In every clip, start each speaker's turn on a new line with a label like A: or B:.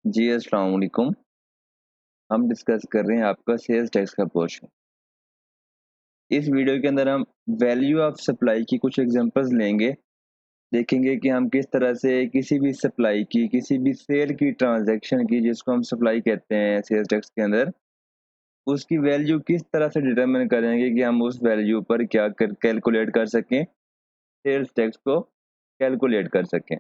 A: जी, अस्सलाम वालेकुम। हम डिस्कस कर रहे हैं आपका सेल्स टैक्स का पोर्शन। इस वीडियो के अंदर हम वैल्यू ऑफ सप्लाई की कुछ एग्जांपल्स लेंगे। देखेंगे कि हम किस तरह से किसी भी सप्लाई की, किसी भी सेल की ट्रांज़ैक्शन की जिसको हम सप्लाई कहते हैं सेल्स टैक्स के अंदर, उसकी वैल्यू किस तरह से डिटरमाइन करेंगे कि हम उस वैल्यू पर क्या कर कैलकुलेट कर सकें, सेल्स टैक्स को कैलकुलेट कर सकें।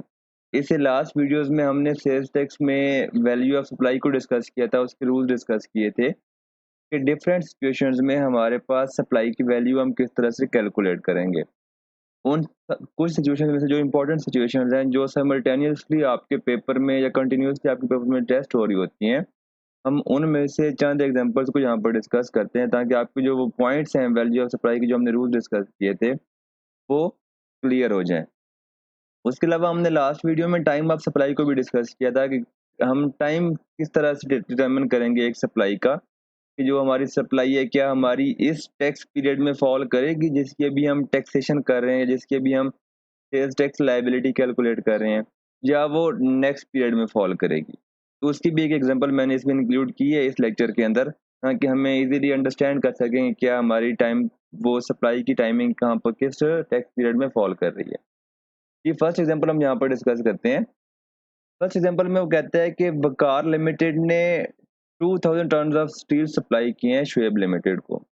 A: इससे लास्ट वीडियोज़ में हमने सेल्स टैक्स में वैल्यू ऑफ सप्लाई को डिस्कस किया था, उसके रूल डिस्कस किए थे। कि डिफरेंट सिचुएशंस में हमारे पास सप्लाई की वैल्यू हम किस तरह से कैलकुलेट करेंगे। कुछ सिचुएशन में से जो इंपॉर्टेंट सिचुएशंस हैं जो साइमल्टेनियसली आपके पेपर में या कंटिन्यूसली आपके पेपर में टेस्ट हो रही होती हैं, हम उनमें से चंद एग्जांपल्स को यहाँ पर डिस्कस करते हैं ताकि आपके जो वो पॉइंट्स हैं वैल्यू ऑफ सप्लाई के जो हमने रूल डिस्कस किए थे वो क्लियर हो जाएं। उसके अलावा हमने लास्ट वीडियो में टाइम ऑफ सप्लाई को भी डिस्कस किया था कि हम टाइम किस तरह से डिटरमिन करेंगे एक सप्लाई का, कि जो हमारी सप्लाई है क्या हमारी इस टैक्स पीरियड में फॉल करेगी जिसकी अभी हम टैक्सेशन कर रहे हैं, जिसकी अभी हम सेल्स टैक्स लायबिलिटी कैलकुलेट कर रहे हैं, या वो नेक्स्ट पीरियड में फॉल करेगी। तो उसकी भी एक एग्जांपल मैंने इसमें इंक्लूड की है इस लेक्चर के अंदर, ताकि हमें इजीली अंडरस्टैंड कर सकें क्या हमारी टाइम वो सप्लाई की टाइमिंग कहाँ पर किस टैक्स पीरियड में फॉल कर रही है। ये फर्स्ट एग्जांपल हम यहाँ पर डिस्कस करते हैं। फर्स्ट एग्जांपल में वो कहता है कि वकार लिमिटेड ने 2000 टन ऑफ स्टील सप्लाई किए हैं शुएब लिमिटेड को,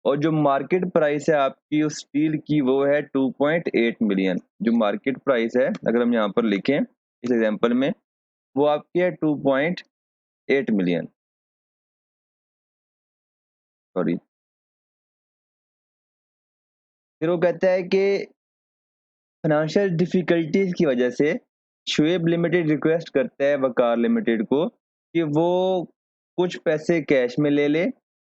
A: और जो मार्केट प्राइस है आपकी उस स्टील की वो है 2.8 मिलियन। जो मार्केट प्राइस है अगर हम यहाँ पर लिखें इस एग्जांपल में, वो आपकी है 2.8 मिलियन। सॉरी, फिर वो कहता है कि फाइनेंशियल डिफिकल्टीज की वजह से शुएब लिमिटेड रिक्वेस्ट करता है वकार लिमिटेड को कि वो कुछ पैसे कैश में ले ले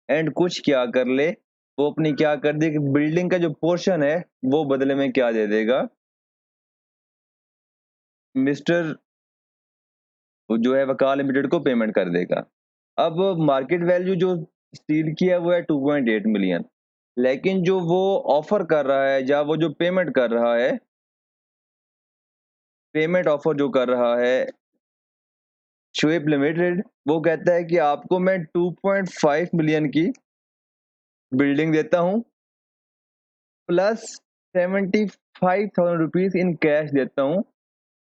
A: एंड कुछ क्या कर ले, वो अपनी क्या कर दे कि बिल्डिंग का जो पोर्शन है वो बदले में क्या दे देगा, मिस्टर जो है वकार लिमिटेड को पेमेंट कर देगा। अब मार्केट वैल्यू जो स्टील की है वो है 2.8 मिलियन, लेकिन जो वो ऑफर कर रहा है या वो जो पेमेंट कर रहा है, पेमेंट ऑफर जो कर रहा है शुएब लिमिटेड, वो कहता है कि आपको मैं 2.5 मिलियन की बिल्डिंग देता हूँ प्लस 75,000 रुपीज इन कैश देता हूँ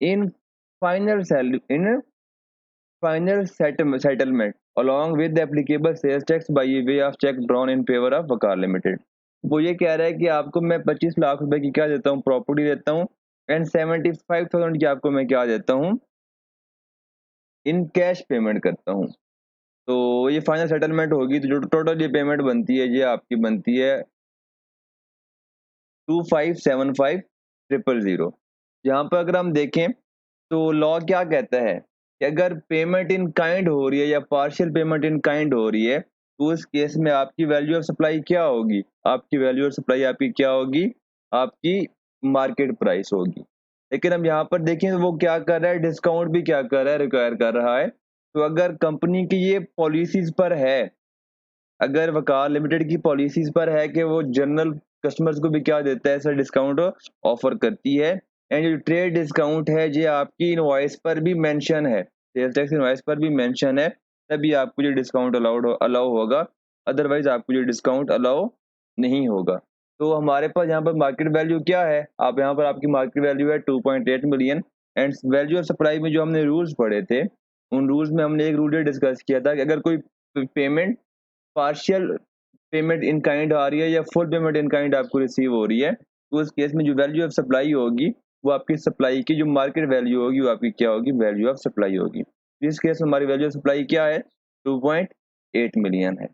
A: in in final settlement along with the applicable sales tax by way of check drawn in favor of Waqar limited. वो ये कह रहा है कि आपको मैं 25 लाख रुपए की क्या देता हूँ, प्रॉपर्टी देता हूँ, एंड 75,000 की आपको मैं क्या देता हूँ, इन कैश पेमेंट करता हूँ। तो ये फाइनल सेटलमेंट होगी तो जो टोटल ये पेमेंट बनती है ये आपकी बनती है 2575,000। यहाँ पर अगर हम देखें तो लॉ क्या कहता है कि अगर पेमेंट इन काइंड हो रही है या पार्शियल पेमेंट इन काइंड हो रही है तो उस केस में आपकी वैल्यू ऑफ सप्लाई क्या होगी, आपकी वैल्यू ऑफ सप्लाई आपकी क्या होगी, आपकी मार्केट प्राइस होगी। लेकिन हम यहाँ पर देखें तो वो क्या कर रहा है, डिस्काउंट भी क्या कर रहा है, रिक्वायर कर रहा है। तो अगर कंपनी की ये पॉलिसीज पर है, अगर वकार लिमिटेड की पॉलिसीज पर है कि वो जनरल कस्टमर्स को भी क्या देता है, सर डिस्काउंट ऑफर करती है, एंड जो ट्रेड डिस्काउंट है ये आपकी इनवॉइस पर भी मेंशन है, सेल्स टैक्स इनवॉइस पर भी मेंशन है, तभी आपको ये डिस्काउंट अलाउ होगा, अदरवाइज आपको ये डिस्काउंट अलाउ नहीं होगा। तो हमारे पास यहाँ पर मार्केट वैल्यू क्या है, आप यहाँ पर आपकी मार्केट वैल्यू है 2.8 million, and value of supply में जो हमने रूल्स पढ़े थे उन रूल्स में हमने एक रूल डिस्कस किया था कि अगर कोई payment partial payment in kind आ रही है या फुल पेमेंट इन काइंड आपको रिसीव हो रही है, तो उस केस में जो वैल्यू ऑफ सप्लाई होगी वो आपकी सप्लाई की जो मार्केट वैल्यू होगी वो आपकी क्या होगी, वैल्यू ऑफ सप्लाई होगी। इस केस में हमारी वैल्यू ऑफ सप्लाई क्या है, 2.8 मिलियन है।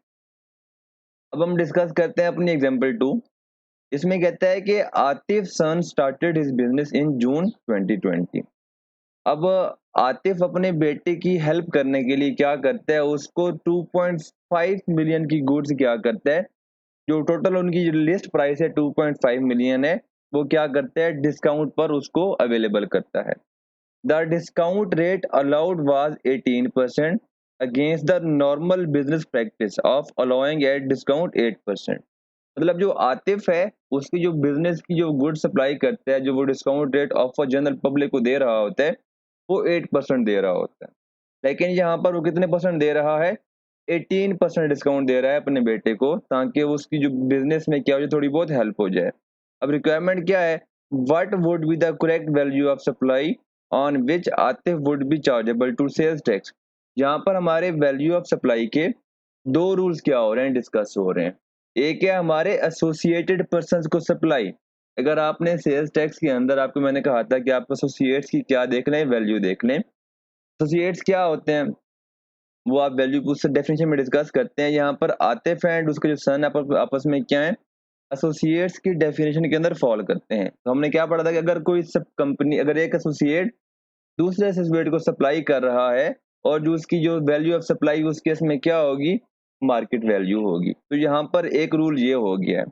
A: अब हम डिस्कस करते हैं अपनी एग्जांपल 2। इसमें कहता है कि आतिफ सन स्टार्टेड हिज बिजनेस इन जून 2020। अब आतिफ अपने बेटे की हेल्प करने के लिए क्या करता है, उसको 2.5 मिलियन की गुड्स क्या करता है, जो टोटल उनकी जो लिस्ट प्राइस है 2.5 मिलियन है, वो क्या करता है डिस्काउंट पर उसको अवेलेबल करता है। The discount rate allowed was 18% against the normal business practice of allowing at discount 8%। मतलब जो आतिफ है उसकी जो बिजनेस की जो गुड सप्लाई करता है, जो वो discount rate offer general public को दे रहा होता है वो 8% दे रहा होता है। लेकिन यहाँ पर वो कितने परसेंट दे रहा है, 18% डिस्काउंट दे रहा है अपने बेटे को, ताकि उसकी जो बिजनेस में क्या हो जाए, थोड़ी बहुत हेल्प हो जाए। अब रिक्वायरमेंट क्या है, what would be the correct value of supply on which Atif would be chargeable to sales tax. यहाँ पर हमारे वैल्यू ऑफ सप्लाई के दो रूल्स क्या हो रहे हैं, डिस्कस हो रहे हैं। एक है हमारे एसोसिएटेड पर्संस को सप्लाई। अगर आपने सेल्स टैक्स के अंदर, आपको मैंने कहा था कि आप एसोसिएट्स की क्या देख लें, वैल्यू देख लें। एसोसिएट्स क्या होते हैं, वो आप वैल्यू उससे डेफिनेशन में डिस्कस करते हैं। यहाँ पर आतिफ एंड उसके जो सन आपस में क्या है, एसोसिएट्स की डेफिनेशन के अंदर फॉल करते हैं। तो हमने क्या पढ़ा था कि अगर कोई सब कंपनी, अगर एक एसोसिएट दूसरे एसोसिएट को सप्लाई कर रहा है और जो उसकी जो वैल्यू ऑफ सप्लाई उस केस में क्या होगी, मार्केट वैल्यू होगी। तो यहाँ पर एक रूल ये हो गया है।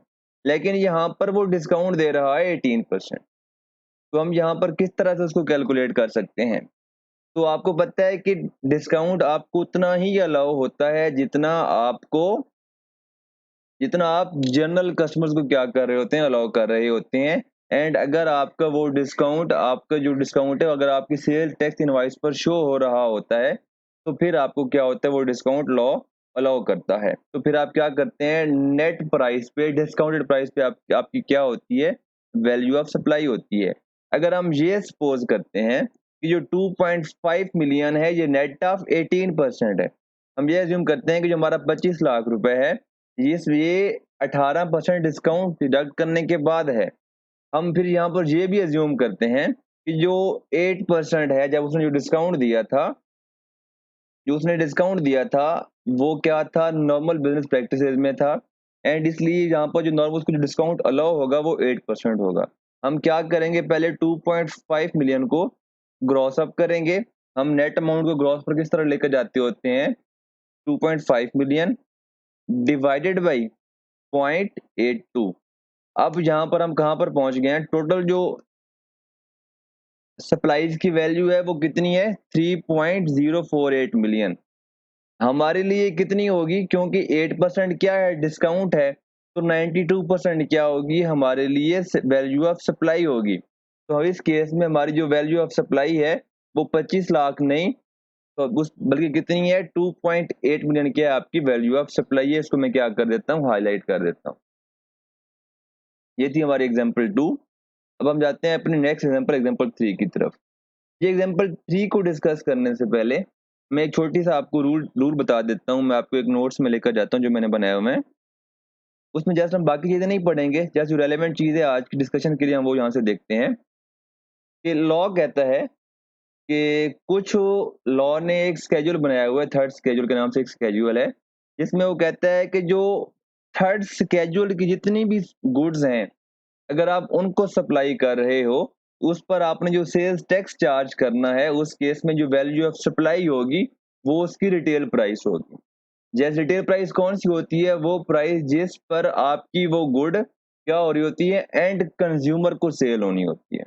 A: लेकिन यहाँ पर वो डिस्काउंट दे रहा है 18%। तो हम यहाँ पर किस तरह से उसको कैलकुलेट कर सकते हैं। तो आपको पता है कि डिस्काउंट आपको उतना ही अलाउ होता है जितना आप जनरल कस्टमर्स को क्या कर रहे होते हैं, अलाउ कर रहे होते हैं। एंड अगर आपका वो डिस्काउंट, आपका जो डिस्काउंट है, अगर आपकी सेल टैक्स इनवॉइस पर शो हो रहा होता है, तो फिर आपको क्या होता है, वो डिस्काउंट लॉ अलाउ करता है। तो फिर आप क्या करते हैं, नेट प्राइस पे, डिस्काउंटेड प्राइस पे आपकी क्या होती है, वैल्यू ऑफ सप्लाई होती है। अगर हम ये सपोज करते हैं कि जो 2.5 मिलियन है ये नेट ऑफ 18% है, हम ये एज्यूम करते हैं कि जो हमारा 25 लाख रुपए है, ये 18% डिस्काउंट डिडक्ट करने के बाद है। हम फिर यहाँ पर ये भी एज्यूम करते हैं कि जो 8% है, जब उसने जो उसने डिस्काउंट दिया था, वो क्या था, नॉर्मल बिजनेस प्रैक्टिसेस में था। एंड इसलिए यहाँ पर जो नॉर्मल उसको जो डिस्काउंट अलाउ होगा वो 8% होगा। हम क्या करेंगे, पहले 2.5 मिलियन को ग्रॉस अप करेंगे। हम नेट अमाउंट को ग्रॉस पर किस तरह लेकर जाते होते हैं, 2.5 मिलियन डिवाइडेड बाई 0.82। अब यहाँ पर हम कहाँ पर पहुंच गए हैं, टोटल जो सप्लाईज की वैल्यू है वो कितनी है, 3.048 मिलियन। हमारे लिए कितनी होगी, क्योंकि 8% क्या है, डिस्काउंट है, तो 92% क्या होगी, हमारे लिए वैल्यू ऑफ सप्लाई होगी। तो इस केस में हमारी जो वैल्यू ऑफ सप्लाई है वो 25 लाख नहीं, तो उस बल्कि कितनी है, 2.8 मिलियन क्या है आपकी वैल्यू ऑफ सप्लाई है। इसको मैं क्या कर देता हूँ, हाईलाइट कर देता हूँ। ये थी हमारी एग्जाम्पल 2। अब हम जाते हैं अपने नेक्स्ट एग्जाम्पल 3 की तरफ। ये एग्जाम्पल 3 को डिस्कस करने से पहले मैं एक छोटी सा आपको रूल बता देता हूँ। मैं आपको एक नोट्स में लेकर जाता हूँ जो मैंने बनाया हुआ है। उसमें जस्ट हम बाकी चीजें नहीं पढ़ेंगे, जस्ट जो रेलेवेंट चीजें आज की डिस्कशन के लिए हम वो यहाँ से देखते हैं कि लॉ कहता है कि कुछ लॉ ने एक स्केड्यूल बनाया हुआ है, थर्ड स्केड्यूल के नाम से एक स्केड्यूल है, जिसमें वो कहता है कि जो थर्ड स्केड्यूल की जितनी भी गुड्स हैं, अगर आप उनको सप्लाई कर रहे हो, उस पर आपने जो सेल्स टैक्स चार्ज करना है, उस केस में जो वैल्यू ऑफ सप्लाई होगी वो उसकी रिटेल प्राइस होगी। जैसे रिटेल प्राइस कौन सी होती है, वो प्राइस जिस पर आपकी वो गुड क्या हो रही होती है, एंड कंज्यूमर को सेल होनी होती है।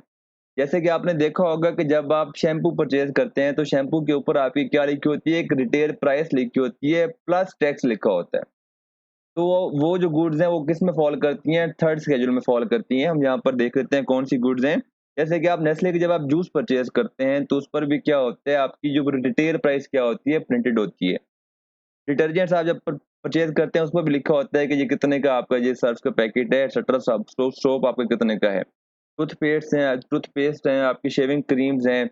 A: जैसे कि आपने देखा होगा कि जब आप शैम्पू परचेज करते हैं तो शैम्पू के ऊपर आपकी क्या लिखी होती है, एक रिटेल प्राइस लिखी होती है प्लस टैक्स लिखा होता है। तो वो जो गुड्स हैं वो किस में फॉल करती हैं, थर्ड स्केड्यूल में फॉल करती हैं। हम यहाँ पर देख लेते हैं कौन सी गुड्स हैं। जैसे कि आप नेस्ले की जब आप जूस परचेज करते हैं तो उस पर भी क्या होता है, आपकी जो रिटेल प्राइस क्या होती है, प्रिंटेड होती है। डिटर्जेंट्स आप जब परचेज करते हैं उस पर भी लिखा होता है कि ये कितने का आपका ये सर्फ का पैकेट है, एक्सेट्रा। सोप आपका कितने का है, टूथपेस्ट हैं, आपकी शेविंग क्रीम्स हैं,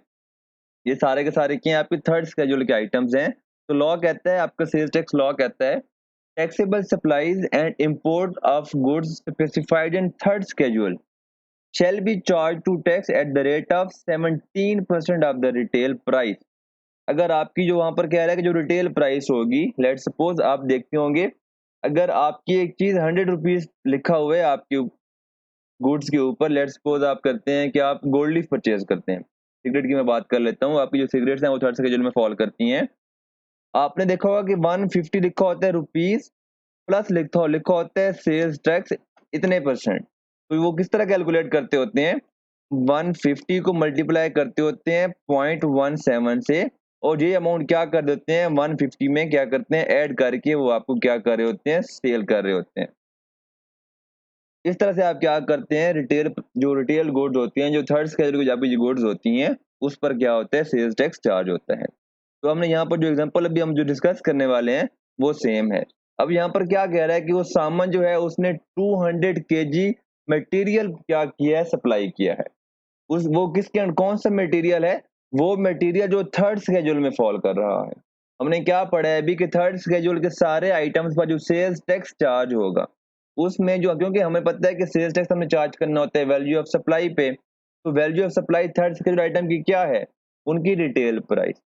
A: ये सारे के सारे क्या हैं, आपके थर्ड स्केड्यूल के आइटम्स हैं। तो लॉ कहता है, आपका सेल्स टैक्स लॉ कहता है, taxable supplies and import of goods specified in third schedule shall be charged to tax at the rate of 17% of the retail price। अगर आपकी जो वहां पर कह रहा है कि जो रिटेल प्राइस होगी, लेट सपोज आप देखते होंगे, अगर आपकी एक चीज 100 रुपीज लिखा हुआ है आपके गुड्स के ऊपर, लेट सपोज आप करते हैं कि आप गोल्ड लीफ परचेज करते हैं, सिगरेट की मैं बात कर लेता हूँ, आपकी जो सिगरेट्स हैं वो थर्ड स्केड्यूल में फॉल करती हैं। आपने देखा होगा कि 150 लिखा होता है रुपीज, प्लस लिखा होता है सेल्स टैक्स इतने परसेंट। तो वो किस तरह कैलकुलेट करते होते हैं, 150 को मल्टीप्लाई करते होते हैं 0.17 से, और ये अमाउंट क्या कर देते हैं, 150 में क्या करते हैं, ऐड करके वो आपको क्या कर रहे होते हैं, सेल कर रहे होते हैं। इस तरह से आप क्या करते हैं, रिटेल गुड्स होती हैं, जो थर्ड स्केड्यूल की गुड्स होती हैं, उस पर क्या होता है, सेल्स टैक्स चार्ज होता है। तो हमने यहाँ पर जो एग्जांपल अभी हम जो डिस्कस करने वाले हैं वो सेम है। अब यहाँ पर क्या कह रहा है कि वो सामान जो है उसने 200 केजी मटेरियल क्या किया है, सप्लाई किया है। उस वो किसके कौन सा मटेरियल है, वो मटेरियल जो थर्ड स्केड्यूल में फॉल कर रहा है। हमने क्या पढ़ा है अभी कि थर्ड स्केड्यूल के सारे आइटम्स पर जो सेल्स टैक्स चार्ज होगा उसमें जो, क्योंकि हमें पता है कि सेल्स टैक्स हमें चार्ज करना होता है वैल्यू ऑफ सप्लाई पे, तो value of supply third schedule item की क्या है, उनकी retail price.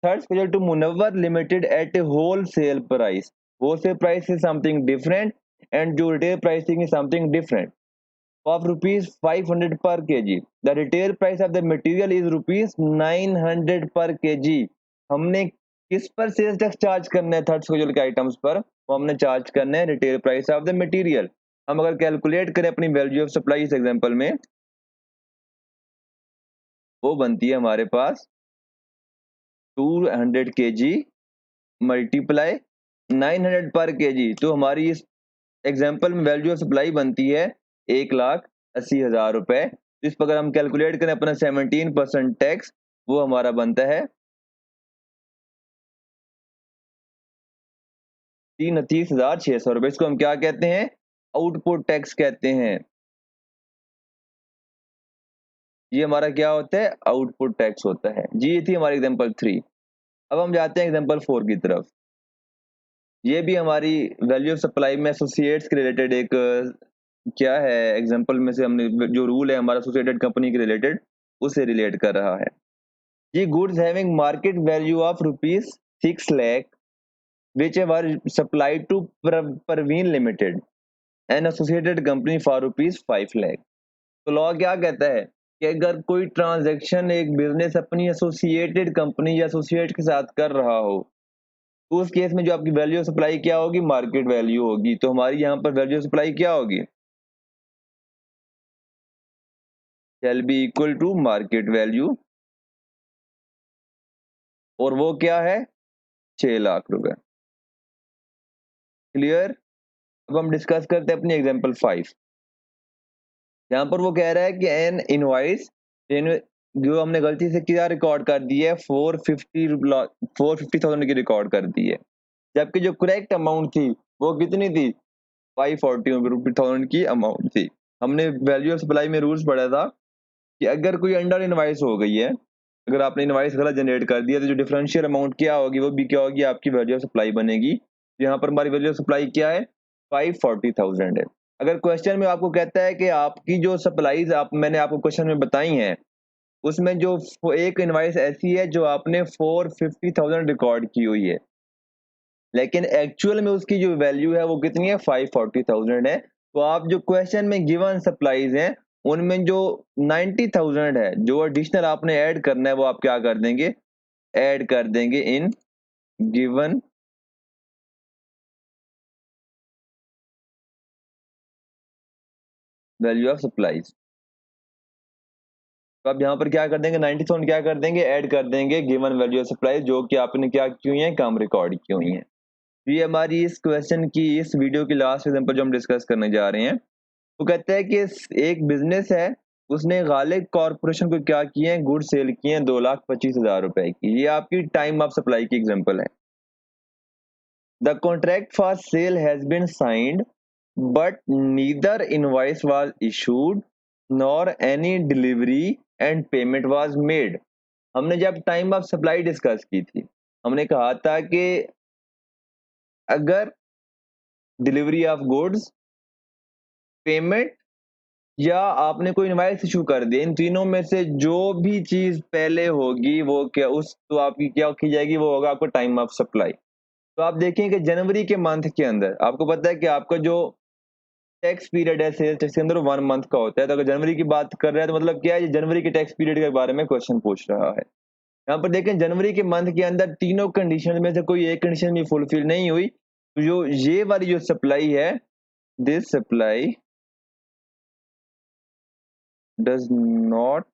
A: Third schedule to Munawwar Limited at a wholesale price. Wholesale price is something different and your retail pricing is something different. Of rupees 500 per kg. The retail price of the material is rupees 900 per kg. हमने किस पर sales tax charge करना है, third schedule के items पर, वो हमने charge करना है retail price of the material. हम अगर कैलकुलेट करें अपनी वैल्यू ऑफ सप्लाई इस एग्जांपल में, वो बनती है हमारे पास 200 kg मल्टीप्लाई 900 पर केजी, तो हमारी इस एग्जांपल में वैल्यू ऑफ सप्लाई बनती है 1,80,000 रुपए। इस पर अगर हम कैलकुलेट करें अपना 17% टैक्स, वो हमारा बनता है 3,30,600 रुपए। इसको हम क्या कहते हैं, आउटपुट टैक्स कहते हैं। ये हमारा क्या होता है, आउटपुट टैक्स होता है जी। ये थी हमारी एग्जांपल 3। अब हम जाते हैं एग्जांपल 4 की तरफ। ये भी हमारी वैल्यू ऑफ सप्लाई में एसोसिएट्स के रिलेटेड एक क्या है, एग्जांपल में से हमने जो रूल है हमारा एसोसिएटेड कंपनी के रिलेटेड, उससे रिलेट कर रहा है। ये goods having market value of rupees 6 lakh which were supplied to Parveen limited an associated company for rupees 5 lakh. तो लॉ क्या कहता है कि अगर कोई ट्रांजैक्शन एक बिजनेस अपनी एसोसिएटेड कंपनी या एसोसिएट के साथ कर रहा हो, तो उस केस में जो आपकी वैल्यू ऑफ सप्लाई क्या होगी, मार्केट वैल्यू होगी। तो हमारी यहाँ पर वैल्यू ऑफ सप्लाई क्या होगी, shall be equal to market value, और वो क्या है 6 लाख रुपए। क्लियर। अब हम डिस्कस करते हैं अपनी एग्जांपल 5। यहाँ पर वो कह रहा है कि एन इनवॉइस जो हमने गलती से क्या रिकॉर्ड कर दी है, 450,000 की रिकॉर्ड कर दी है, जबकि जो करेक्ट अमाउंट थी वो कितनी थी, 540,000 की अमाउंट थी। हमने वैल्यू ऑफ सप्लाई में रूल्स पढ़ा था कि अगर कोई अंडर इनवाइस हो गई है, अगर आपने इनवाइस गलत जनरेट कर दिया, तो जो डिफरेंशियल अमाउंट क्या होगी वो भी क्या होगी, आपकी वैल्यू ऑफ सप्लाई बनेगी। यहाँ पर हमारी वैल्यू ऑफ सप्लाई क्या है, 540,000 है। अगर क्वेश्चन में आपको कहता है कि आपकी जो सप्लाईज मैंने आपको क्वेश्चन में बताई हैं, उसमें जो एक इनवाइस ऐसी है जो आपने 450,000 रिकॉर्ड की हुई है, लेकिन एक्चुअल में उसकी जो वैल्यू है वो कितनी है, 540,000 है। तो आप जो क्वेश्चन में गिवन सप्लाईज हैं उनमें जो 90,000 है, जो एडिशनल आपने ऐड करना है, वो आप क्या कर देंगे, ऐड कर देंगे in given value of supplies. तो आप यहाँ पर क्या कर देंगे, 90,000 क्या कर देंगे, ऐड कर देंगे गिवन वैल्यू ऑफ सप्लाईज, जो कि आपने क्या की हुई है, कम रिकॉर्ड की हुई है। तो ये हमारी इस क्वेश्चन की, इस वीडियो की लास्ट एग्जांपल जो हम डिस्कस करने जा रहे हैं, वो कहता है कि एक बिजनेस है, उसने गालिब कॉर्पोरेशन को क्या किए हैं, गुड सेल किए हैं 2,25,000 रुपए की। ये आपकी टाइम ऑफ सप्लाई की एग्जांपल है। The contract for sale has been signed but neither invoice was issued nor any delivery and payment was made. हमने जब टाइम ऑफ सप्लाई डिस्कस की थी, हमने कहा था कि अगर डिलीवरी ऑफ गुड्स, पेमेंट, या आपने कोई इनवाइस इशू कर दिया, इन तीनों में से जो भी चीज पहले होगी वो क्या, उस तो आपकी क्या की जाएगी, वो होगा आपको टाइम ऑफ सप्लाई। तो आप देखें कि जनवरी के मंथ के अंदर आपको पता है कि आपका जो टैक्स पीरियड है सेल्स टैक्स के अंदर 1 मंथ का होता है। तो अगर जनवरी की बात कर रहे हैं तो मतलब क्या है, ये जनवरी के टैक्स पीरियड के बारे में क्वेश्चन पूछ रहा है। यहाँ पर देखें जनवरी के मंथ के अंदर तीनों कंडीशन में से कोई एक कंडीशन भी फुलफिल नहीं हुई, तो जो ये वाली जो सप्लाई है, this supply does not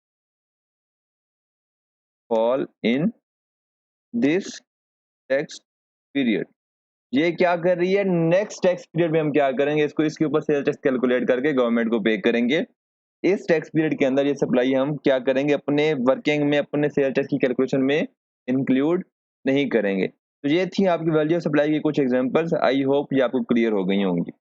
A: fall in this tax period। ये क्या कर रही है, नेक्स्ट टैक्स पीरियड में हम क्या करेंगे, इसको इसके ऊपर सेल टैक्स कैलकुलेट करके गवर्नमेंट को पे करेंगे। इस टैक्स पीरियड के अंदर ये सप्लाई हम क्या करेंगे, अपने वर्किंग में, अपने सेल टैक्स की कैलकुलेशन में इंक्लूड नहीं करेंगे। तो ये थी आपकी वैल्यू ऑफ सप्लाई की कुछ एग्जांपल्स। आई होप ये आपको क्लियर हो गई होंगी।